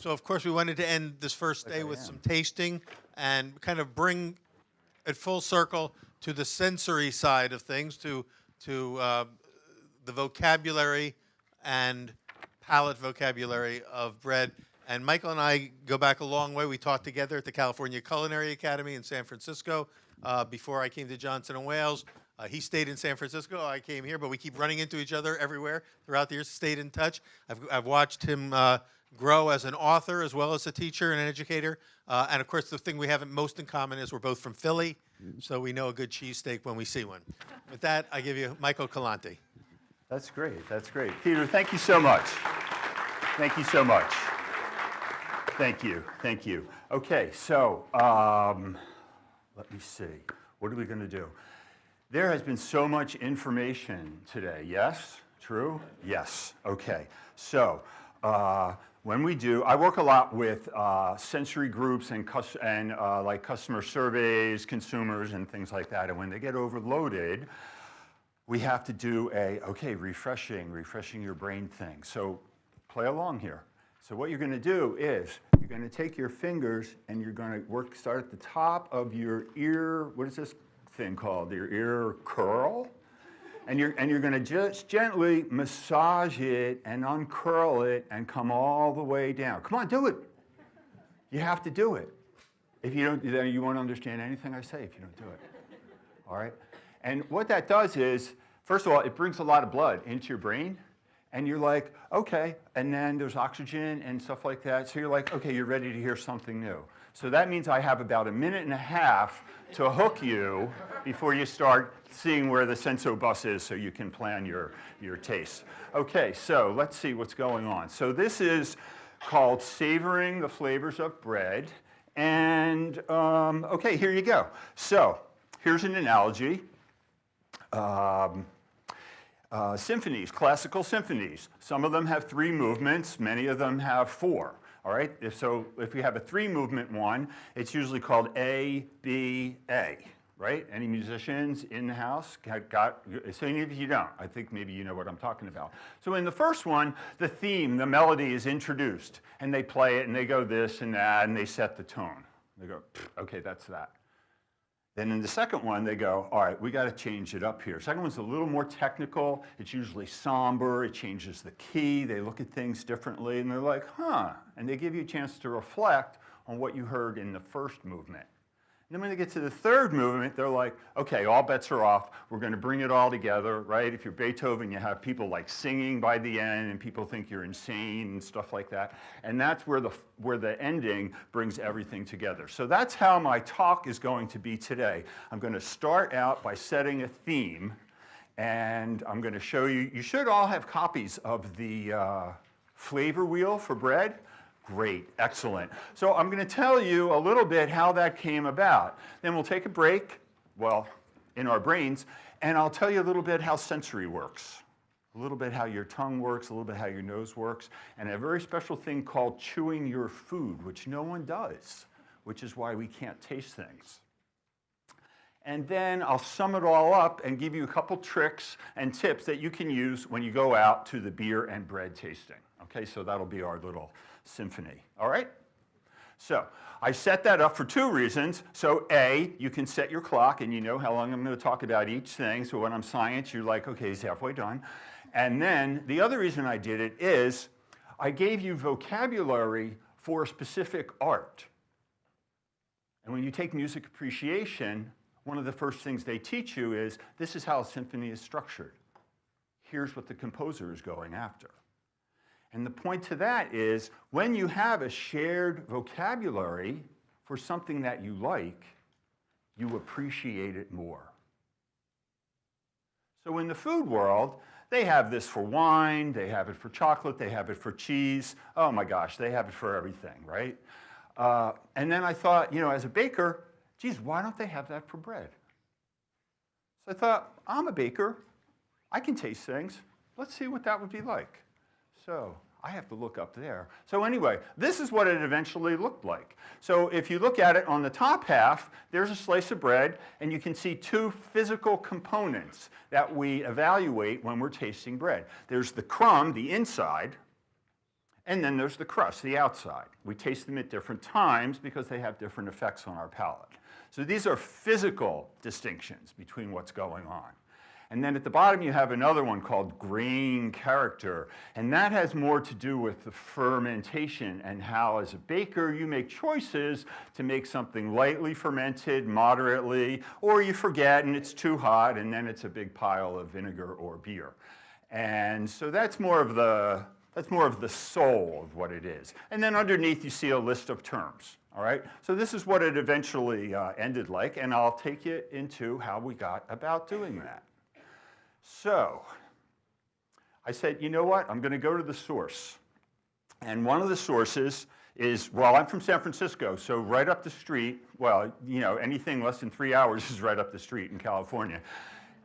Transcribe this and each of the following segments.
So, of course, we wanted to end this first day with some tasting and kind of bring it full circle to the sensory side of things, to the vocabulary and palate vocabulary of bread. And Michael and I go back a long way. We taught together at the California Culinary Academy in San Francisco before I came to Johnson & Wales. He stayed in San Francisco. I came here, but we keep running into each other everywhere throughout the years, stayed in touch. I've watched him grow as an author as well as a teacher and an educator. And, of course, the thing we have most in common is we're both from Philly, so we know a good cheesesteak when we see one. With that, I give you Michael Kalanty. That's great. That's great. Peter, thank you so much. Thank you so much. Thank you. Thank you. Okay, so let me see. What are we going to do? There has been so much information today. Yes? True? Yes. Okay. So when we do, I work a lot with sensory groups and like customer surveys, consumers, and things like that. And when they get overloaded, we have to do refreshing your brain thing. So play along here. So what you're going to do is you're going to take your fingers and you're going to start at the top of your ear. What is this thing called? Your ear curl. And you're going to just gently massage it and uncurl it and come all the way down. Come on, do it. You have to do it. If you don't, then you won't understand anything I say if you don't do it. All right? And what that does is, first of all, it brings a lot of blood into your brain. And you're like, okay, and then there's oxygen and stuff like that. So you're like, okay, you're ready to hear something new. So that means I have about 1.5 minutes to hook you before you start seeing where the senso bus is so you can plan your taste. Okay, so let's see what's going on. So this is called Savoring the Flavors of Bread. And okay, here you go. So here's an analogy. Symphonies, classical symphonies. Some of them have 3 movements, many of them have 4. All right, if we have a 3-movement one, it's usually called A, B, A, right? Any musicians in the house so any of you don't, I think maybe you know what I'm talking about. So in the first one, the theme, the melody is introduced, and they play it, and they go this and that, and they set the tone. They go, okay, that's that. Then in the second one, they go, all right, we got to change it up here. Second one's a little more technical. It's usually somber. It changes the key. They look at things differently, and they're like, huh. And they give you a chance to reflect on what you heard in the first movement. And then when they get to the third movement, they're like, okay, all bets are off. We're going to bring it all together, right? If you're Beethoven, you have people like singing by the end, and people think you're insane and stuff like that. And that's where the ending brings everything together. So that's how my talk is going to be today. I'm going to start out by setting a theme, and I'm going to show you. You should all have copies of the flavor wheel for bread. Great, excellent. So I'm going to tell you a little bit how that came about. Then we'll take a break, well, in our brains, and I'll tell you a little bit how sensory works, a little bit how your tongue works, a little bit how your nose works, and a very special thing called chewing your food, which no one does, which is why we can't taste things. And then I'll sum it all up and give you a couple tricks and tips that you can use when you go out to the beer and bread tasting. Okay, so that'll be our little symphony, all right? So I set that up for 2 reasons. So A, you can set your clock and you know how long I'm going to talk about each thing. So when I'm science, you're like, okay, he's halfway done. And then the other reason I did it is I gave you vocabulary for a specific art. And when you take music appreciation, one of the first things they teach you is this is how a symphony is structured. Here's what the composer is going after. And the point to that is when you have a shared vocabulary for something that you like, you appreciate it more. So in the food world, they have this for wine, they have it for chocolate, they have it for cheese. Oh my gosh, they have it for everything, right? And then I thought, you know, as a baker, geez, why don't they have that for bread? So I thought, I'm a baker. I can taste things. Let's see what that would be like. So I have to look up there. So anyway, this is what it eventually looked like. So if you look at it on the top half, there's a slice of bread, and you can see 2 physical components that we evaluate when we're tasting bread. There's the crumb, the inside, And then there's the crust, the outside. We taste them at different times because they have different effects on our palate. So these are physical distinctions between what's going on. And then at the bottom you have another one called grain character, and that has more to do with the fermentation and how as a baker you make choices to make something lightly fermented, moderately, or you forget and it's too hot and then it's a big pile of vinegar or beer. And so that's more of the soul of what it is. And then underneath you see a list of terms. All right, so this is what it eventually ended like, and I'll take you into how we got about doing that. So I said, you know what, I'm going to go to the source. And one of the sources is, well, I'm from San Francisco, so right up the street, well, you know, anything less than 3 hours is right up the street in California.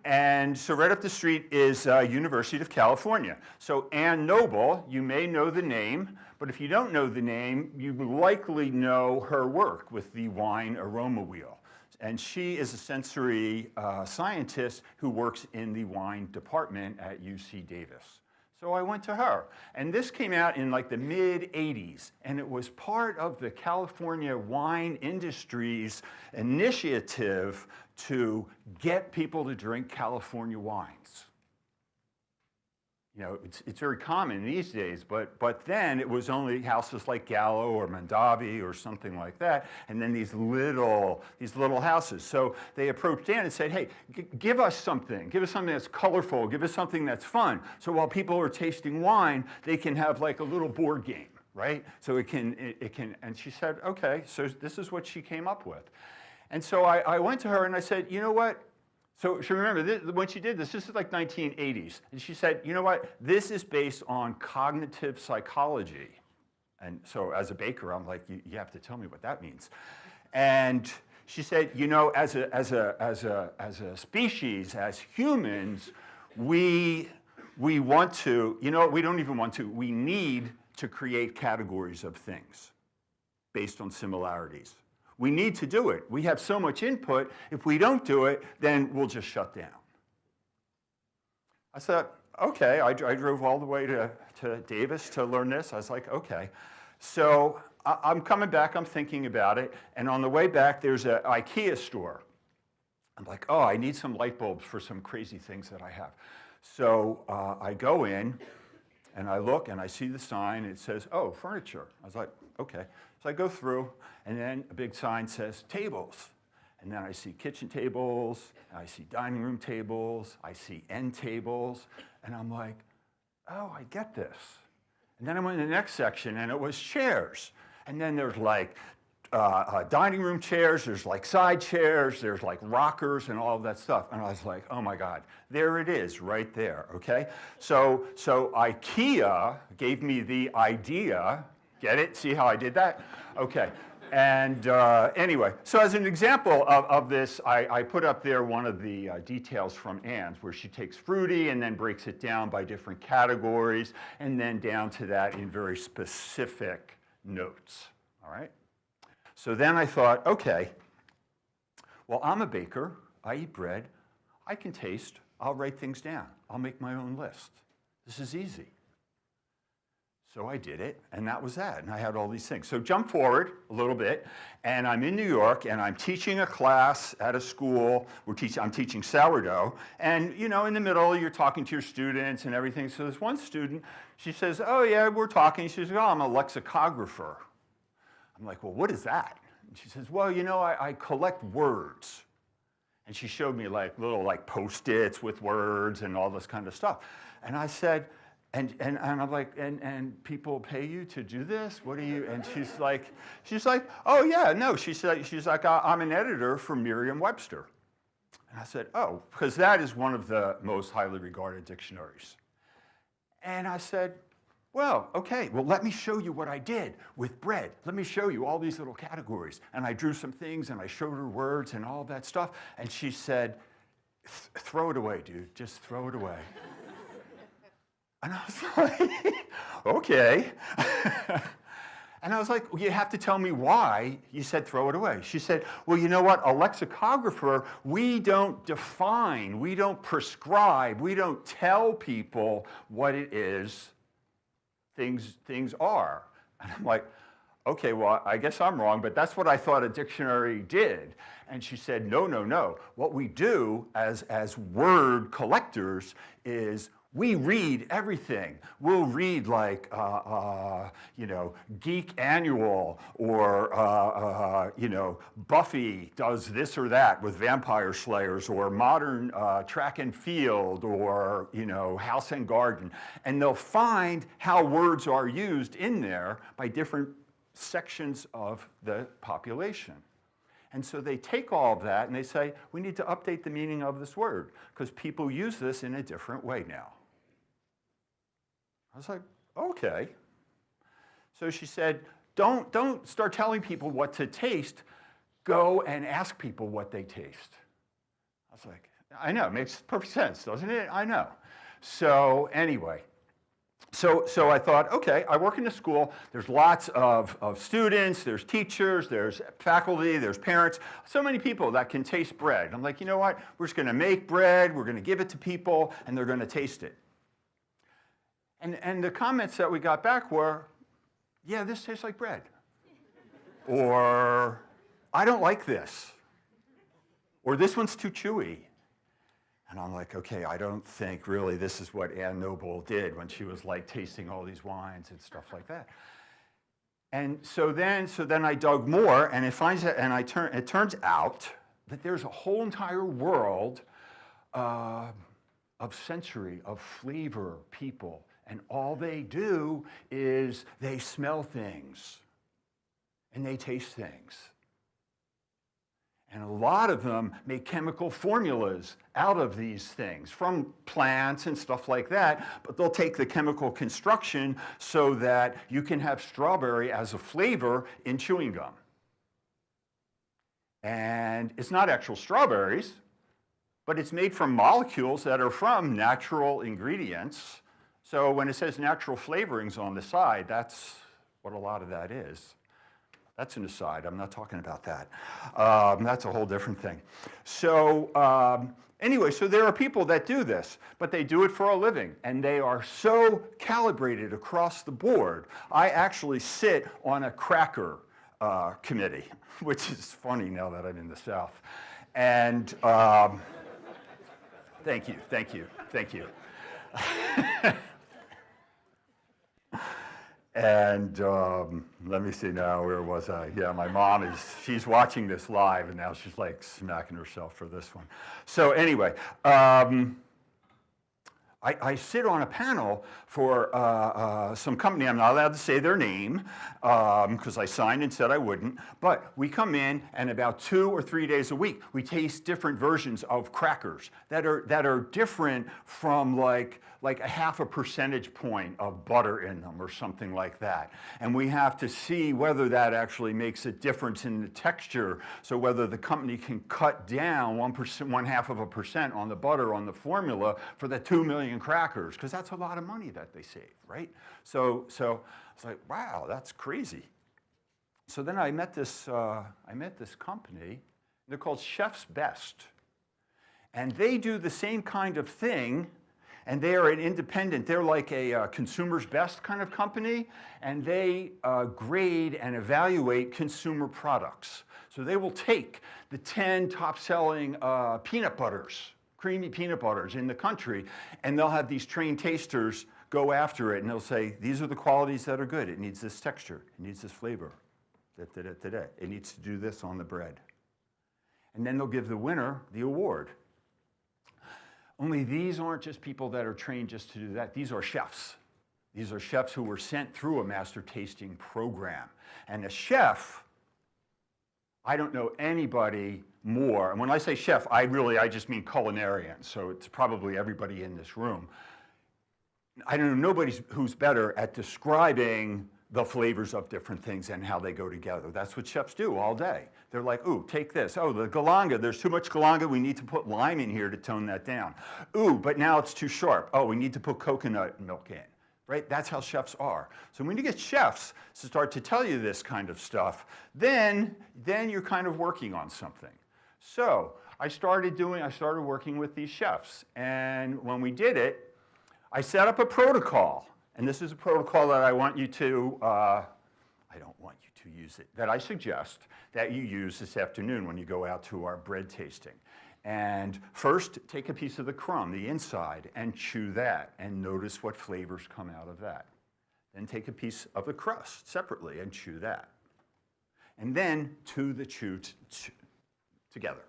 And so right up the street is University of California. So Ann Noble, you may know the name, but if you don't know the name, you likely know her work with the wine aroma wheel. And she is a sensory scientist who works in the wine department at UC Davis. So I went to her. And this came out in like the mid-'80s. And it was part of the California wine industry's initiative to get people to drink California wines. You know, it's very common these days, but then it was only houses like Gallo or Mondavi or something like that, and then these little houses. So they approached Dan and said, hey, give us something that's colorful, give us something that's fun. So while people are tasting wine, they can have like a little board game, right? So it can, and she said, okay, so this is what she came up with. And so I went to her and I said, you know what? So remember, when she did this is like 1980s. And she said, you know what? This is based on cognitive psychology. And so as a baker, I'm like, you have to tell me what that means. And she said, you know, as a species, as humans, we want to, you know, we don't even want to, we need to create categories of things based on similarities. We need to do it. We have so much input. If we don't do it, then we'll just shut down. I said, okay. I drove all the way to Davis to learn this. I was like, okay. So I'm coming back. I'm thinking about it. And on the way back, there's an IKEA store. I'm like, oh, I need some light bulbs for some crazy things that I have. So I go in, and I look, and I see the sign. And it says, oh, furniture. I was like, okay. So I go through, and then a big sign says tables. And then I see kitchen tables, I see dining room tables, I see end tables, and I'm like, oh, I get this. And then I went to the next section, and it was chairs. And then there's like dining room chairs, there's like side chairs, there's like rockers and all of that stuff. And I was like, oh my God, there it is right there, okay? So IKEA gave me the idea. Get it? See how I did that? Okay. And anyway, so as an example of this, I put up there one of the details from Ann's, where she takes fruity and then breaks it down by different categories, and then down to that in very specific notes. All right? So then I thought, okay, well, I'm a baker. I eat bread. I can taste. I'll write things down. I'll make my own list. This is easy. So I did it, and that was that, and I had all these things. So jump forward a little bit, and I'm in New York, and I'm teaching a class at a school. I'm teaching sourdough, and you know, in the middle, you're talking to your students and everything. So this one student, she says, oh yeah, we're talking. She says, oh, I'm a lexicographer. I'm like, well, what is that? And she says, well, you know, I collect words. And she showed me like little like Post-its with words and all this kind of stuff. And I said, and I'm like, and people pay you to do this? What do you? And she's like, oh yeah, no. She's like, I'm an editor for Merriam-Webster. And I said, oh, because that is one of the most highly regarded dictionaries. And I said, well, okay, well, let me show you what I did with bread. Let me show you all these little categories. And I drew some things, and I showed her words and all that stuff. And she said, throw it away, dude. Just throw it away. And I was like, okay. And I was like, well, you have to tell me why you said throw it away. She said, well, you know what? A lexicographer, we don't define, we don't prescribe, we don't tell people what it is things are. And I'm like, okay, well, I guess I'm wrong, but that's what I thought a dictionary did. And she said, no, no, no. What we do as word collectors is we read everything. We'll read like, Geek Annual, or, Buffy does this or that with Vampire Slayers, or Modern Track and Field, or, House and Garden. And they'll find how words are used in there by different sections of the population. And so they take all of that and they say, we need to update the meaning of this word because people use this in a different way now. I was like, okay. So she said, don't start telling people what to taste. Go and ask people what they taste. I was like, I know, it makes perfect sense, doesn't it? I know. So anyway, so I thought, okay, I work in a school. There's lots of students, there's teachers, there's faculty, there's parents, so many people that can taste bread. I'm like, you know what? We're just going to make bread, we're going to give it to people, and they're going to taste it. And the comments that we got back were, yeah, this tastes like bread. Or, I don't like this. Or this one's too chewy. And I'm like, okay, I don't think really this is what Anne Noble did when she was like tasting all these wines and stuff like that. And so then I dug more, and it turns out that there's a whole entire world of sensory, of flavor people, and all they do is they smell things and they taste things. And a lot of them make chemical formulas out of these things from plants and stuff like that, but they'll take the chemical construction so that you can have strawberry as a flavor in chewing gum. And it's not actual strawberries, but it's made from molecules that are from natural ingredients. So when it says natural flavorings on the side, that's what a lot of that is. That's an aside. I'm not talking about that. That's a whole different thing. So anyway, so there are people that do this, but they do it for a living, and they are so calibrated across the board. I actually sit on a cracker committee, which is funny now that I'm in the South. And thank you. And let me see now, where was I? Yeah, my mom she's watching this live, and now she's like smacking herself for this one. So anyway, I sit on a panel for some company. I'm not allowed to say their name because I signed and said I wouldn't. But we come in, and about 2 or 3 days a week, we taste different versions of crackers that are different from like a half a percentage point of butter in them or something like that. And we have to see whether that actually makes a difference in the texture, so whether the company can cut down 1/2% on the butter on the formula for the 2 million crackers, because that's a lot of money that they save, right? So it's like, wow, that's crazy. So then I met this company. They're called Chef's Best. And they do the same kind of thing, and they are an independent. They're like a Consumer's Best kind of company, and they grade and evaluate consumer products. So they will take the 10 top-selling peanut butters, creamy peanut butters in the country, and they'll have these trained tasters go after it, and they'll say, these are the qualities that are good. It needs this texture. It needs this flavor. It needs to do this on the bread. And then they'll give the winner the award. Only these aren't just people that are trained just to do that. These are chefs. These are chefs who were sent through a master tasting program. And a chef, I don't know anybody more. And when I say chef, I just mean culinarian. So it's probably everybody in this room. I don't know nobody who's better at describing the flavors of different things and how they go together. That's what chefs do all day. They're like, ooh, take this. Oh, the galanga, there's too much galanga. We need to put lime in here to tone that down. Ooh, but now it's too sharp. Oh, we need to put coconut milk in, right? That's how chefs are. So when you get chefs to start to tell you this kind of stuff, then you're kind of working on something. So I started working with these chefs. And when we did it, I set up a protocol. and this is a protocol that I want you to, I don't want you to use it, that I suggest that you use this afternoon when you go out to our bread tasting. And first, take a piece of the crumb, the inside, and chew that, and notice what flavors come out of that. Then take a piece of the crust separately and chew that. And then chew the together.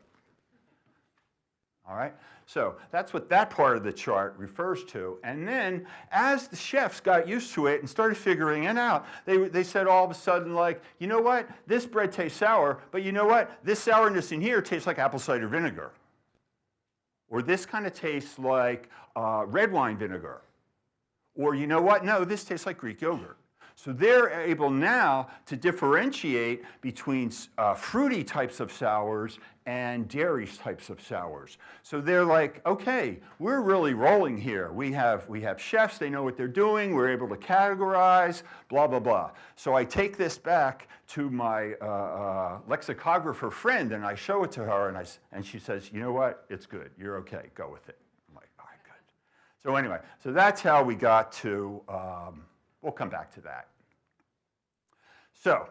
All right? So that's what that part of the chart refers to. And then, as the chefs got used to it and started figuring it out, they said all of a sudden, like, you know what? This bread tastes sour, but you know what? This sourness in here tastes like apple cider vinegar. Or this kind of tastes like red wine vinegar. Or you know what? No, this tastes like Greek yogurt. So they're able now to differentiate between fruity types of sours and dairy types of sours. So they're like, okay, we're really rolling here. We have chefs, they know what they're doing, we're able to categorize, blah, blah, blah. So I take this back to my lexicographer friend and I show it to her and she says, you know what, it's good, you're okay, go with it. I'm like, all right, good. So anyway, so that's how we got to, we'll come back to that. So,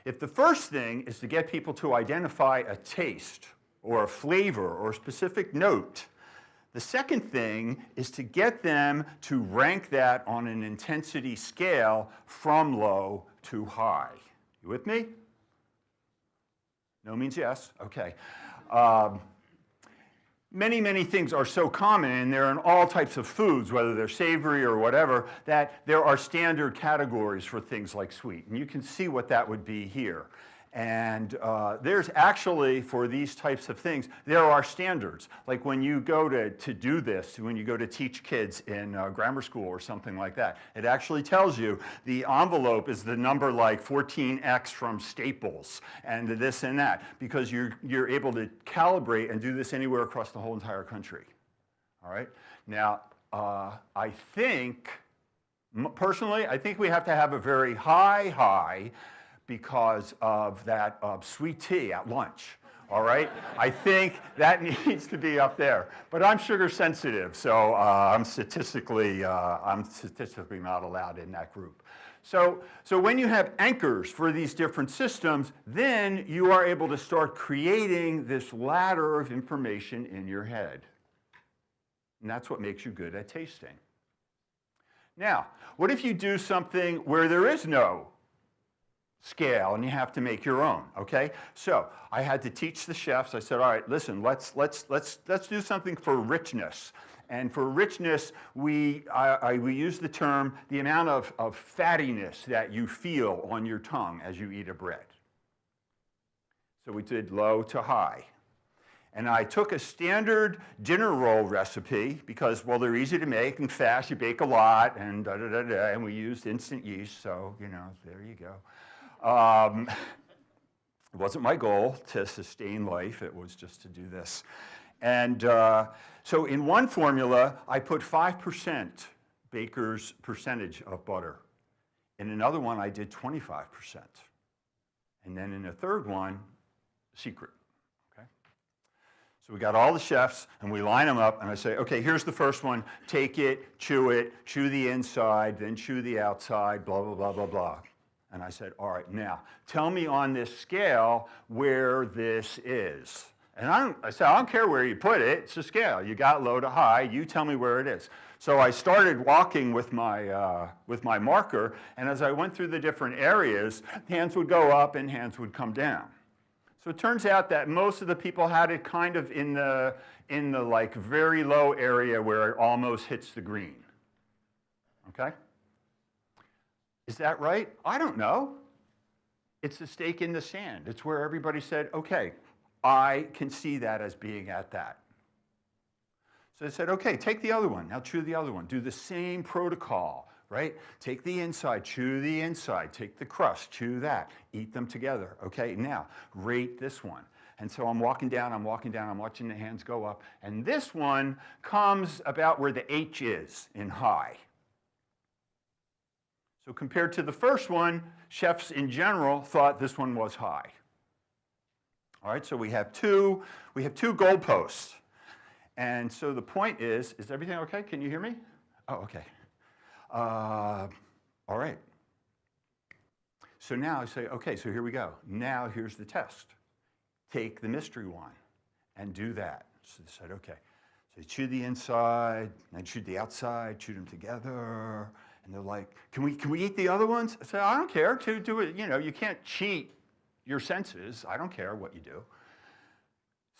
if the first thing is to get people to identify a taste or a flavor or a specific note, the second thing is to get them to rank that on an intensity scale from low to high. You with me? No means yes? Okay. Many, many things are so common, and they're in all types of foods, whether they're savory or whatever, that there are standard categories for things like sweet. And you can see what that would be here. And there's actually, for these types of things, there are standards. Like when you go to do this, when you go to teach kids in grammar school or something like that, it actually tells you the envelope is the number like 14X from Staples and this and that, because you're able to calibrate and do this anywhere across the whole entire country. All right? Now, I think, personally, I think we have to have a very high because of that sweet tea at lunch, all right? I think that needs to be up there. But I'm sugar sensitive, so I'm statistically not allowed in that group. So when you have anchors for these different systems, then you are able to start creating this ladder of information in your head. And that's what makes you good at tasting. Now, what if you do something where there is no scale and you have to make your own, okay? So I had to teach the chefs. I said, all right, listen, let's do something for richness. And for richness, we use the term, the amount of fattiness that you feel on your tongue as you eat a bread. So we did low to high. And I took a standard dinner roll recipe because, well, they're easy to make and fast. You bake a lot and da-da-da-da, and we used instant yeast, so, you know, there you go. It wasn't my goal to sustain life. It was just to do this. And so in one formula, I put 5% baker's percentage of butter. In another one, I did 25%. And then in a third one, secret. Okay? So we got all the chefs, and we line them up, and I say, okay, here's the first one. Take it, chew the inside, then chew the outside, blah, blah, blah, blah, blah. And I said, all right, now, tell me on this scale where this is. And I said, I don't care where you put it, it's a scale. You got low to high, you tell me where it is. So I started walking with my marker, and as I went through the different areas, hands would go up and hands would come down. So it turns out that most of the people had it kind of in the like very low area where it almost hits the green. Okay? Is that right? I don't know. It's a stake in the sand. It's where everybody said, okay, I can see that as being at that. So they said, okay, take the other one. Now chew the other one. Do the same protocol, right? Take the inside, chew the inside. Take the crust, chew that. Eat them together. Okay, now rate this one. And so I'm walking down, I'm watching the hands go up. And this one comes about where the H is in high. So compared to the first one, chefs in general thought this one was high. All right, so we have two goalposts. And so the point is everything okay? Can you hear me? Oh, okay. All right. So now I say, okay, so here we go. Now here's the test. Take the mystery one and do that. So they said, okay. So they chewed the inside, and then chewed the outside, chewed them together. And they're like, can we eat the other ones? I said, I don't care. Do it. You know, you can't cheat your senses. I don't care what you do.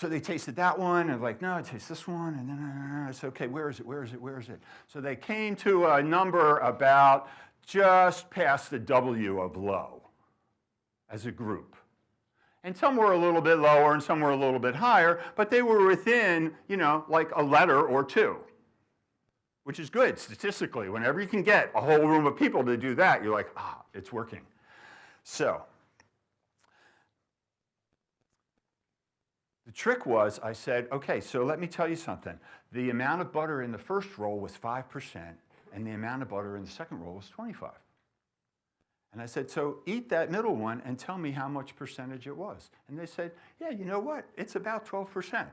So they tasted that one, and like, no, I taste this one, and then I said, okay, where is it? So they came to a number about just past the W of low as a group. And some were a little bit lower and some were a little bit higher, but they were within, you know, like a letter or two, which is good statistically. Whenever you can get a whole room of people to do that, you're like, it's working. So the trick was, I said, okay, so let me tell you something. The amount of butter in the first roll was 5%, and the amount of butter in the second roll was 25%. And I said, so eat that middle one and tell me how much percentage it was. And they said, yeah, you know what? It's about 12%.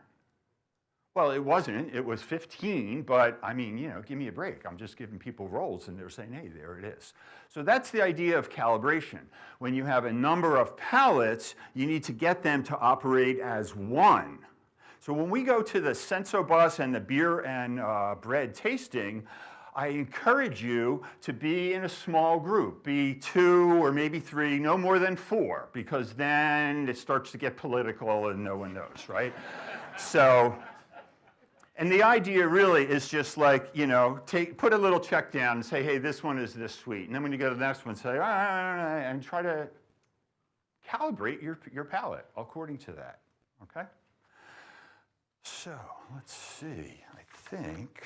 Well, it wasn't. It was 15, but I mean, you know, give me a break. I'm just giving people rolls, and they're saying, hey, there it is. So that's the idea of calibration. When you have a number of palates, you need to get them to operate as one. So when we go to the Sensobus and the beer and bread tasting, I encourage you to be in a small group, be 2 or maybe 3, no more than 4, because then it starts to get political and no one knows, right? So, and the idea really is just like, you know, put a little check down and say, hey, this one is this sweet. And then when you go to the next one, say, and try to calibrate your palate according to that, okay? So, let's see, I think.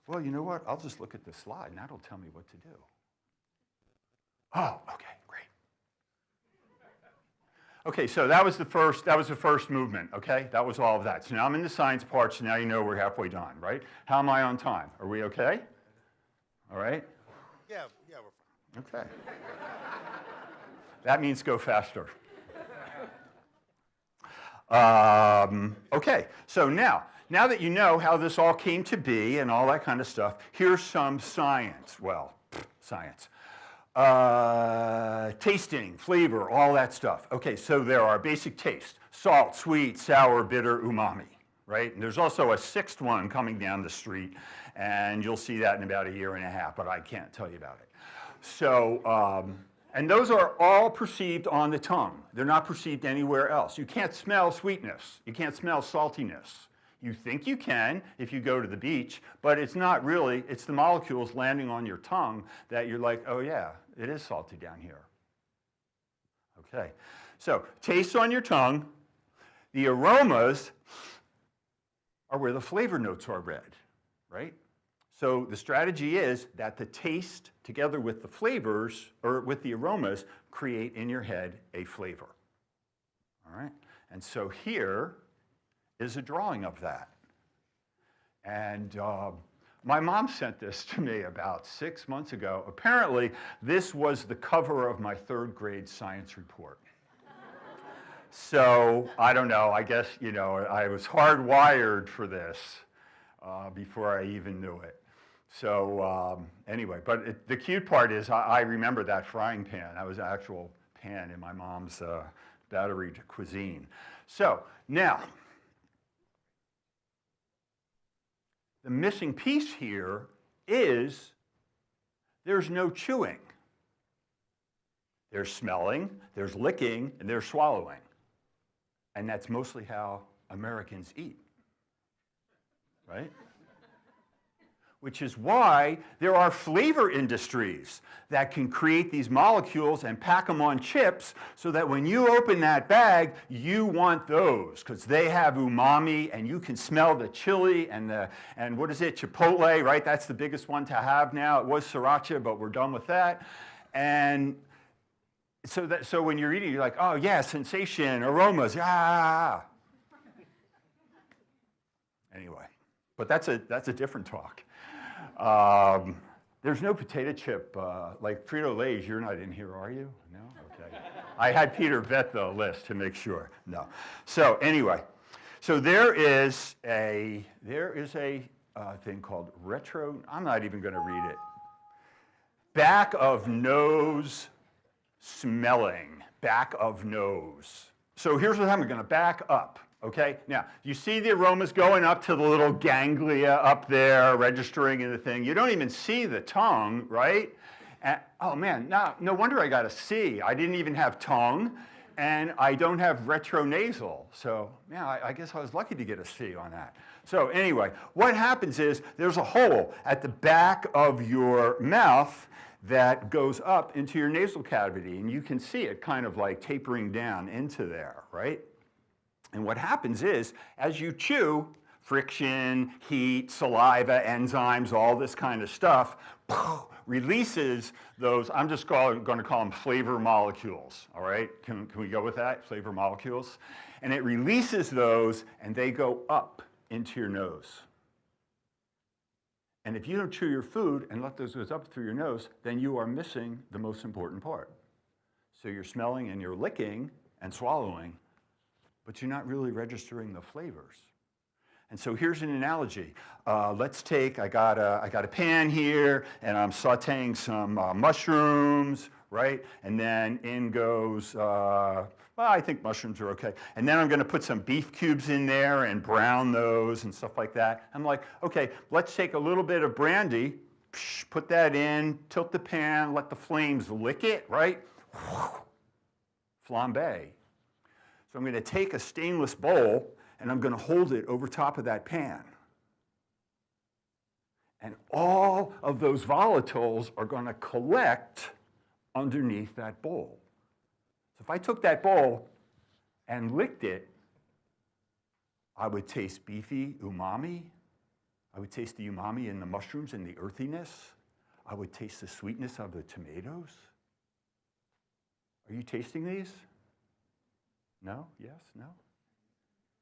Well, you know what? I'll just look at the slide, and that'll tell me what to do. Oh, okay, great. Okay, so that was the first movement, okay? That was all of that. So now I'm in the science part, so now you know we're halfway done, right? How am I on time? Are we okay? All right? Yeah, we're fine. Okay. That means go faster. Okay, so now that you know how this all came to be and all that kind of stuff, here's some science. Well, science. Tasting, flavor, all that stuff. Okay, so there are basic tastes: salt, sweet, sour, bitter, umami, right? And there's also a 6th one coming down the street, and you'll see that in about a year and a half, but I can't tell you about it. So, and those are all perceived on the tongue. They're not perceived anywhere else. You can't smell sweetness. You can't smell saltiness. You think you can if you go to the beach, but it's not really. It's the molecules landing on your tongue that you're like, oh yeah, it is salty down here. Okay, so taste on your tongue. The aromas are where the flavor notes are read, right? So the strategy is that the taste together with the flavors, or with the aromas, create in your head a flavor. All right? And so here is a drawing of that. And my mom sent this to me about 6 months ago. Apparently, this was the cover of my 3rd grade science report. So, I don't know, I guess, you know, I was hardwired for this before I even knew it. So anyway, but the cute part is I remember that frying pan. That was an actual pan in my mom's battery cuisine. So now, the missing piece here is there's no chewing. There's smelling, there's licking, and there's swallowing. And that's mostly how Americans eat, right? Which is why there are flavor industries that can create these molecules and pack them on chips so that when you open that bag, you want those because they have umami and you can smell the chili and what is it, chipotle, right? That's the biggest one to have now. It was sriracha, but we're done with that. And so when you're eating, you're like, oh yeah, sensation, aromas, ah. Anyway, but that's a different talk. There's no potato chip, like Frito-Lay's, you're not in here, are you? No? Okay. I had Peter vet the list to make sure. No. So anyway, so there is a thing called retro, I'm not even going to read it. Back of nose smelling. Back of nose. So here's what I'm going to back up. Okay, now you see the aromas going up to the little ganglia up there, registering in the thing. You don't even see the tongue, right? And, oh man, no wonder I got a C. I didn't even have tongue, and I don't have retronasal. So yeah, I guess I was lucky to get a C on that. So anyway, what happens is there's a hole at the back of your mouth that goes up into your nasal cavity, and you can see it kind of like tapering down into there, right? And what happens is, as you chew, friction, heat, saliva, enzymes, all this kind of stuff, releases those, I'm just going to call them flavor molecules, all right? Can we go with that, flavor molecules? And it releases those, and they go up into your nose. And if you don't chew your food and let those go up through your nose, then you are missing the most important part. So you're smelling and you're licking and swallowing, but you're not really registering the flavors. And so here's an analogy. Let's take, I got a pan here, and I'm sauteing some mushrooms, right? And then in goes, well, I think mushrooms are okay. And then I'm going to put some beef cubes in there and brown those and stuff like that. I'm like, okay, let's take a little bit of brandy, put that in, tilt the pan, let the flames lick it, right? Flambe. So I'm going to take a stainless bowl, and I'm going to hold it over top of that pan. And all of those volatiles are going to collect underneath that bowl. So if I took that bowl and licked it, I would taste beefy umami. I would taste the umami in the mushrooms and the earthiness. I would taste the sweetness of the tomatoes. Are you tasting these? No? Yes? No?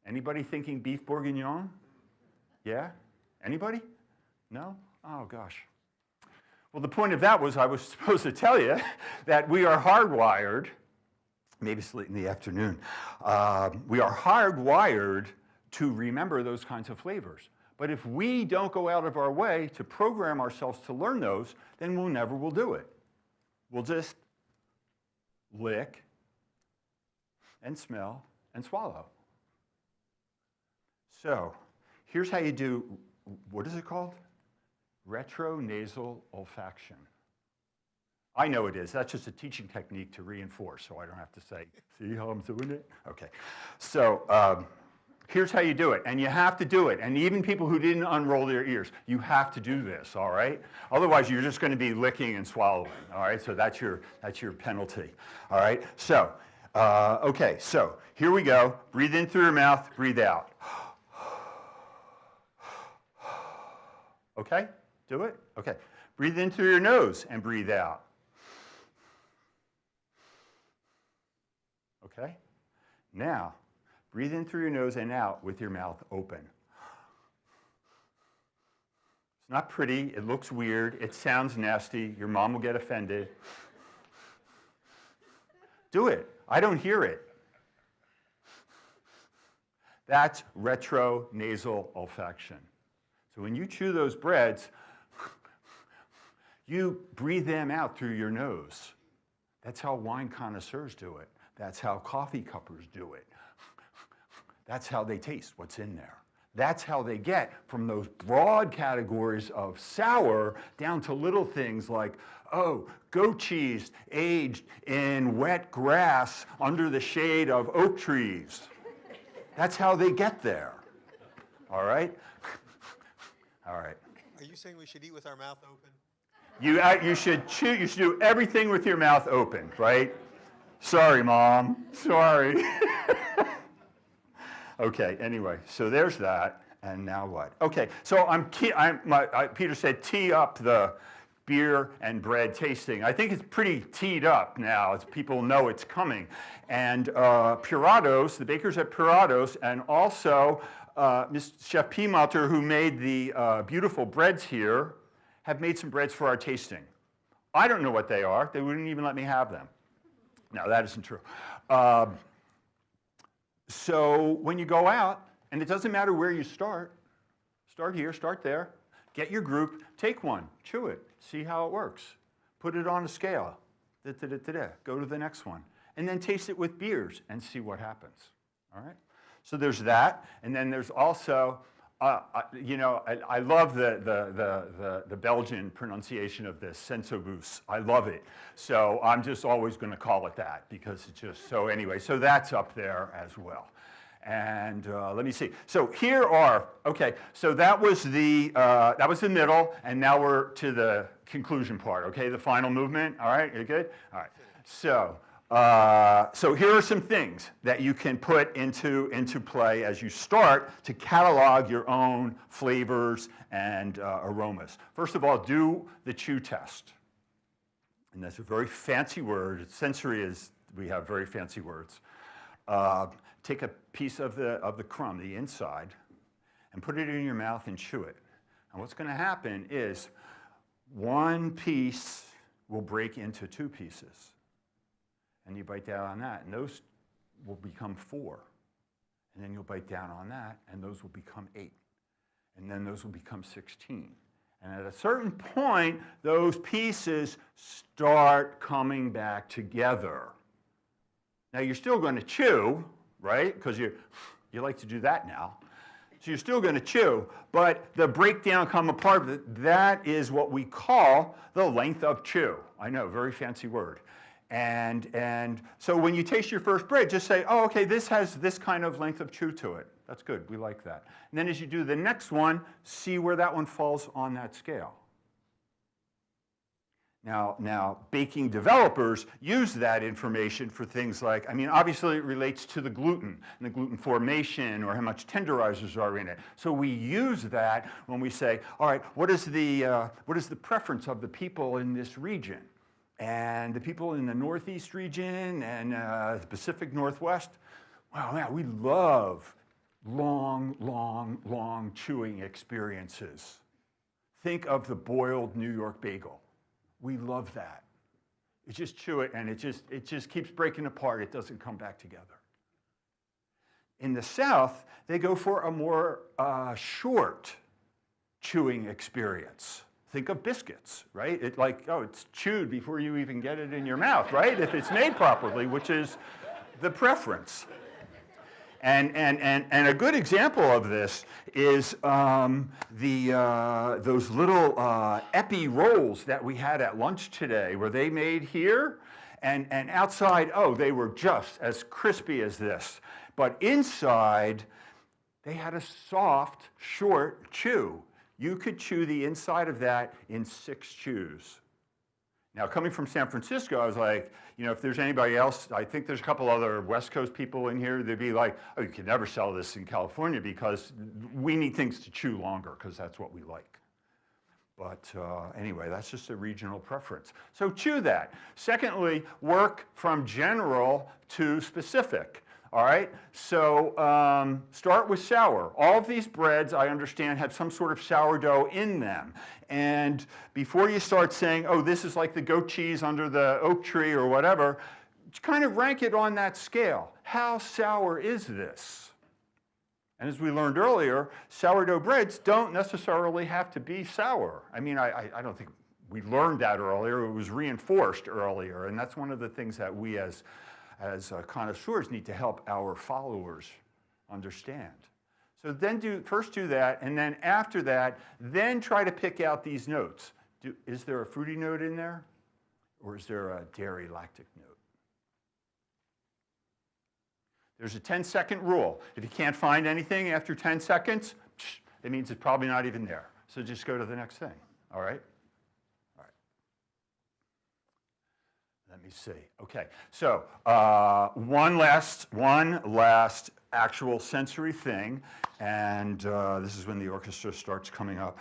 Anybody thinking beef bourguignon? Yeah? Anybody? No? Oh, gosh. Well, the point of that was I was supposed to tell you that we are hardwired, maybe it's late in the afternoon, we are hardwired to remember those kinds of flavors. But if we don't go out of our way to program ourselves to learn those, then we never will do it. We'll just lick and smell and swallow. So here's how you do, what is it called? Retronasal olfaction. I know it is. That's just a teaching technique to reinforce, so I don't have to say, see how I'm doing it? Okay. So here's how you do it, and you have to do it. And even people who didn't unroll their ears, you have to do this, all right? Otherwise, you're just going to be licking and swallowing, all right? So that's your penalty, all right? So, okay, so here we go. Breathe in through your mouth, breathe out. Okay? Do it? Okay. Breathe in through your nose and breathe out. Okay? Now, breathe in through your nose and out with your mouth open. It's not pretty. It looks weird. It sounds nasty. Your mom will get offended. Do it. I don't hear it. That's retronasal olfaction. So when you chew those breads, you breathe them out through your nose. That's how wine connoisseurs do it. That's how coffee cuppers do it. That's how they taste what's in there. That's how they get from those broad categories of sour down to little things like, oh, goat cheese aged in wet grass under the shade of oak trees. That's how they get there. All right? All right. Are you saying we should eat with our mouth open? You should chew. You should do everything with your mouth open, right? Sorry, Mom. Sorry. Okay. Anyway, so there's that, and now what? Okay. So Peter said tee up the beer and bread tasting. I think it's pretty teed up now. People know it's coming, and Puratos, the bakers at Puratos, and also Chef Piemalter, who made the beautiful breads here, have made some breads for our tasting. I don't know what they are. They wouldn't even let me have them. No, that isn't true. So when you go out, and it doesn't matter where you start here, start there, get your group, take one, chew it, see how it works. Put it on a scale. Go to the next one. And then taste it with beers and see what happens. All right? So there's that. And then there's also, I love the Belgian pronunciation of this, sensobus. I love it. So I'm just always going to call it that because it's just, so anyway, so that's up there as well. And let me see. So here are, okay, so that was the middle, and now we're to the conclusion part, okay, the final movement. All right, you good? All right. So here are some things that you can put into play as you start to catalog your own flavors and aromas. First of all, do the chew test. And that's a very fancy word. Sensory is, we have very fancy words. Take a piece of the crumb, the inside, and put it in your mouth and chew it. And what's going to happen is one piece will break into two pieces. And you bite down on that, and those will become 4. And then you'll bite down on that, and those will become 8. And then those will become 16. And at a certain point, those pieces start coming back together. Now, you're still going to chew, right? Because you like to do that now. So you're still going to chew, but the breakdown, come apart, that is what we call the length of chew. I know, very fancy word. And so when you taste your first bread, just say, oh, okay, this has this kind of length of chew to it. That's good, we like that. And then as you do the next one, see where that one falls on that scale. Now, baking developers use that information for things like, I mean, obviously it relates to the gluten and the gluten formation or how much tenderizers are in it. So we use that when we say, all right, what is the preference of the people in this region? And the people in the Northeast region and the Pacific Northwest, wow, man, we love long chewing experiences. Think of the boiled New York bagel. We love that. You just chew it, and it just keeps breaking apart. It doesn't come back together. In the South, they go for a more short chewing experience. Think of biscuits, right? It's chewed before you even get it in your mouth, right? If it's made properly, which is the preference. And a good example of this is those little epi rolls that we had at lunch today, where they made here, and outside, oh, they were just as crispy as this. But inside, they had a soft, short chew. You could chew the inside of that in 6 chews. Now, coming from San Francisco, I was like, if there's anybody else, I think there's a couple other West Coast people in here, they'd be like, oh, you can never sell this in California because we need things to chew longer because that's what we like. But anyway, that's just a regional preference. So chew that. Secondly, work from general to specific. All right, so start with sour. All of these breads, I understand, have some sort of sourdough in them. And before you start saying, oh, this is like the goat cheese under the oak tree or whatever, kind of rank it on that scale. How sour is this? And as we learned earlier, sourdough breads don't necessarily have to be sour. I mean, I don't think we learned that earlier. It was reinforced earlier. And that's one of the things that we as connoisseurs need to help our followers understand. So then first do that, and then after that, then try to pick out these notes. Is there a fruity note in there? Or is there a dairy lactic note? There's a 10-second rule. If you can't find anything after 10 seconds, it means it's probably not even there. So just go to the next thing, all right? Let me see. Okay, so one last actual sensory thing, and this is when the orchestra starts coming up.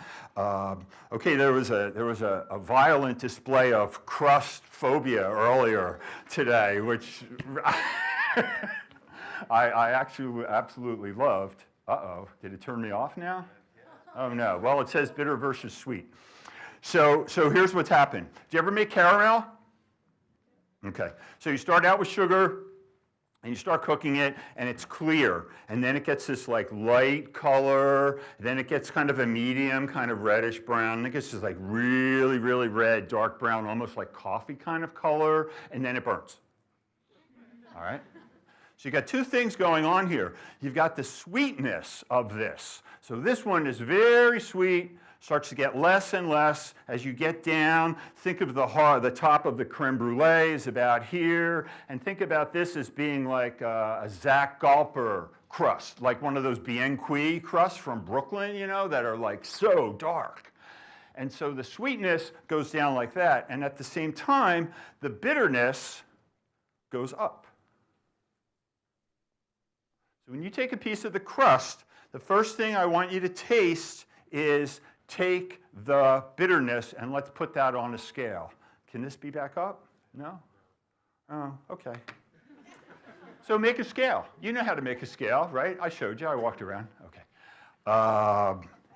Okay, there was a violent display of crust phobia earlier today, which I actually absolutely loved. Uh-oh, did it turn me off now? Oh no. Well, it says bitter versus sweet. So here's what's happened. Do you ever make caramel? Okay, so you start out with sugar, And you start cooking it, and it's clear. And then it gets this like light color. Then it gets kind of a medium, kind of reddish brown. And it gets this like really, really red, dark brown, almost like coffee kind of color. And then it burns. All right? So you got two things going on here. You've got the sweetness of this. So this one is very sweet. Starts to get less and less as you get down. Think of the top of the creme brulee is about here, and think about this as being like a Zach Galper crust, like one of those Bien Cuit crusts from Brooklyn, you know, that are like so dark. And so the sweetness goes down like that, and at the same time, the bitterness goes up. So when you take a piece of the crust, the first thing I want you to taste is take the bitterness, and let's put that on a scale. Can this be back up? No? Oh, okay. So make a scale. You know how to make a scale, right? I showed you. I walked around. Okay.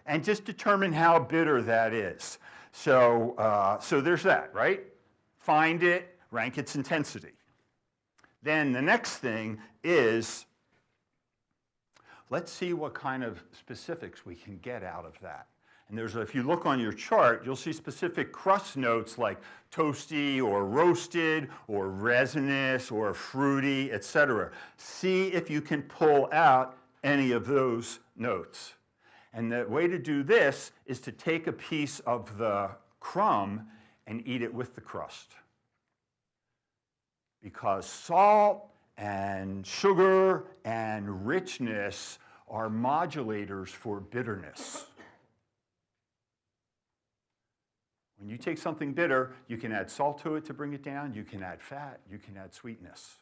And just determine how bitter that is. So there's that, right? Find it, rank its intensity. Then the next thing is, let's see what kind of specifics we can get out of that. And if you look on your chart, you'll see specific crust notes like toasty or roasted or resinous or fruity, etc. See if you can pull out any of those notes. And the way to do this is to take a piece of the crumb and eat it with the crust. Because salt and sugar and richness are modulators for bitterness. When you take something bitter, you can add salt to it to bring it down, you can add fat, you can add sweetness.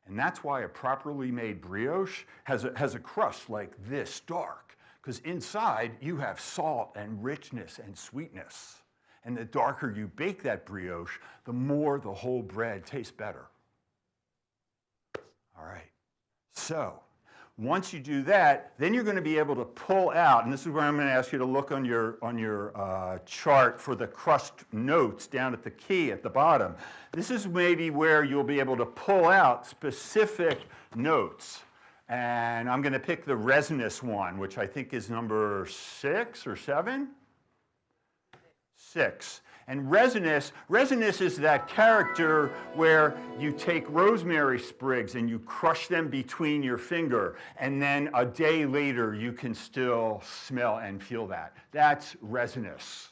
And that's why a properly made brioche has a crust like this dark, because inside you have salt and richness and sweetness. And the darker you bake that brioche, the more the whole bread tastes better. All right, so once you do that, then you're going to be able to pull out, and this is where I'm going to ask you to look on your chart for the crust notes down at the key at the bottom. This is maybe where you'll be able to pull out specific notes. And I'm going to pick the resinous one, which I think is number 6 or 7? 6. And resinous is that character where you take rosemary sprigs and you crush them between your finger, and then a day later you can still smell and feel that. That's resinous.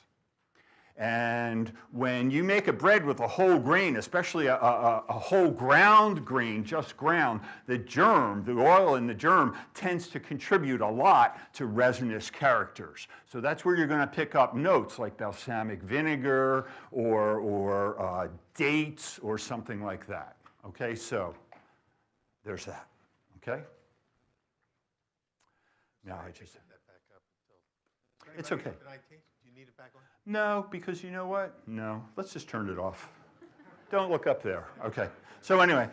And when you make a bread with a whole grain, especially a whole ground grain, just ground, the germ, the oil in the germ, tends to contribute a lot to resinous characters. So that's where you're going to pick up notes like balsamic vinegar or dates or something like that. Okay, so there's that. Okay? Now I just... It's okay. Do you need it back on? No, because you know what? No, let's just turn it off. Don't look up there. Okay. So anyway,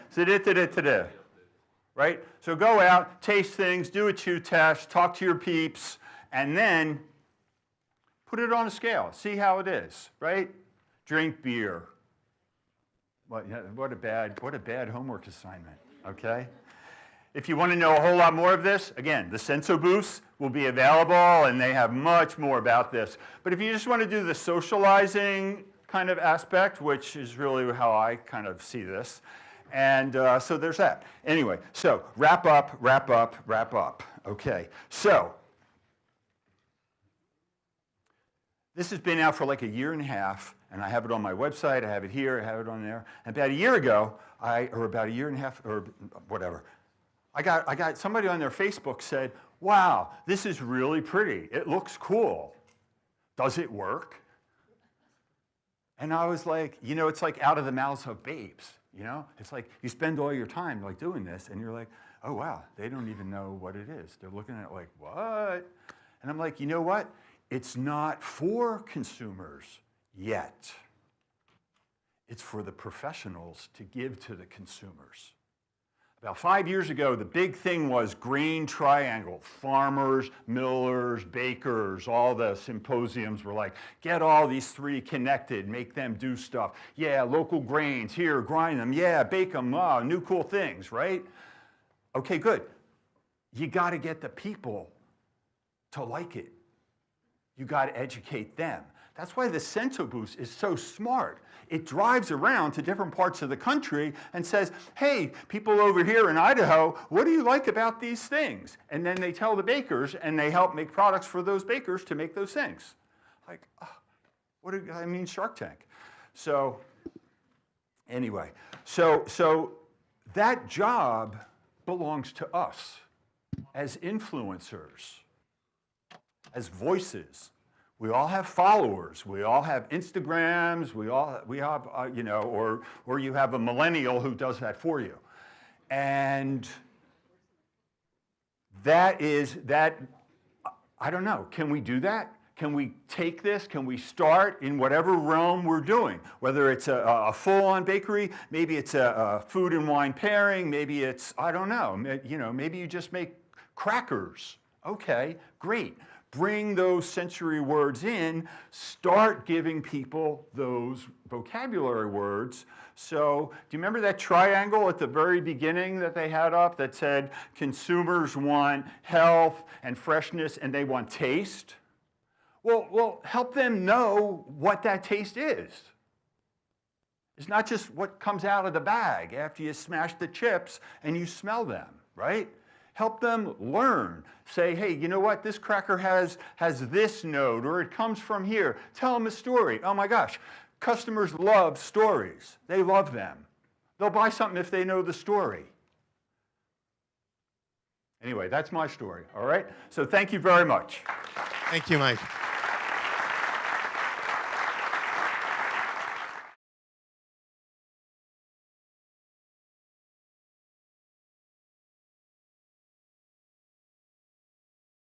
right? So go out, taste things, do a chew test, talk to your peeps, and then put it on a scale. See how it is, right? Drink beer. What a bad homework assignment. Okay. If you want to know a whole lot more of this, again, the Senso booths will be available, and they have much more about this. But if you just want to do the socializing kind of aspect, which is really how I kind of see this, and so there's that. Anyway, so wrap up. Okay, so this has been out for like a year and a half, and I have it on my website, I have it here, I have it on there. And about a year ago, or about a year and a half, or whatever, I got somebody on their Facebook said, wow, this is really pretty. It looks cool. Does it work? And I was like, you know, it's like out of the mouths of babes, you know? It's like you spend all your time like doing this, and you're like, oh, wow, they don't even know what it is. They're looking at it like, what? And I'm like, you know what? It's not for consumers yet. It's for the professionals to give to the consumers. About 5 years ago, the big thing was green triangle. Farmers, millers, bakers, all the symposiums were like, get all these three connected, make them do stuff. Yeah, local grains, here, grind them. Yeah, bake them, new cool things, right? Okay, good. You got to get the people to like it. You got to educate them. That's why the Sensobus is so smart. It drives around to different parts of the country and says, hey, people over here in Idaho, what do you like about these things? And then they tell the bakers, and they help make products for those bakers to make those things. Like, I mean, Shark Tank. So anyway, so that job belongs to us as influencers, as voices. We all have followers. We all have Instagrams. We have you know, or you have a millennial who does that for you, and that. I don't know. Can we do that? Can we take this? Can we start in whatever realm we're doing? Whether it's a full-on bakery, maybe it's a food and wine pairing, maybe it's, I don't know. You know, maybe you just make crackers. Okay, great. Bring those sensory words in, start giving people those vocabulary words. So, do you remember that triangle at the very beginning that they had up that said consumers want health and freshness and they want taste? Well, help them know what that taste is. It's not just what comes out of the bag after you smash the chips and you smell them, right? Help them learn. Say, hey, you know what? This cracker has this note, or it comes from here. Tell them a story. Oh my gosh, customers love stories. They love them. They'll buy something if they know the story. Anyway, that's my story, all right? So thank you very much. Thank you, Mike.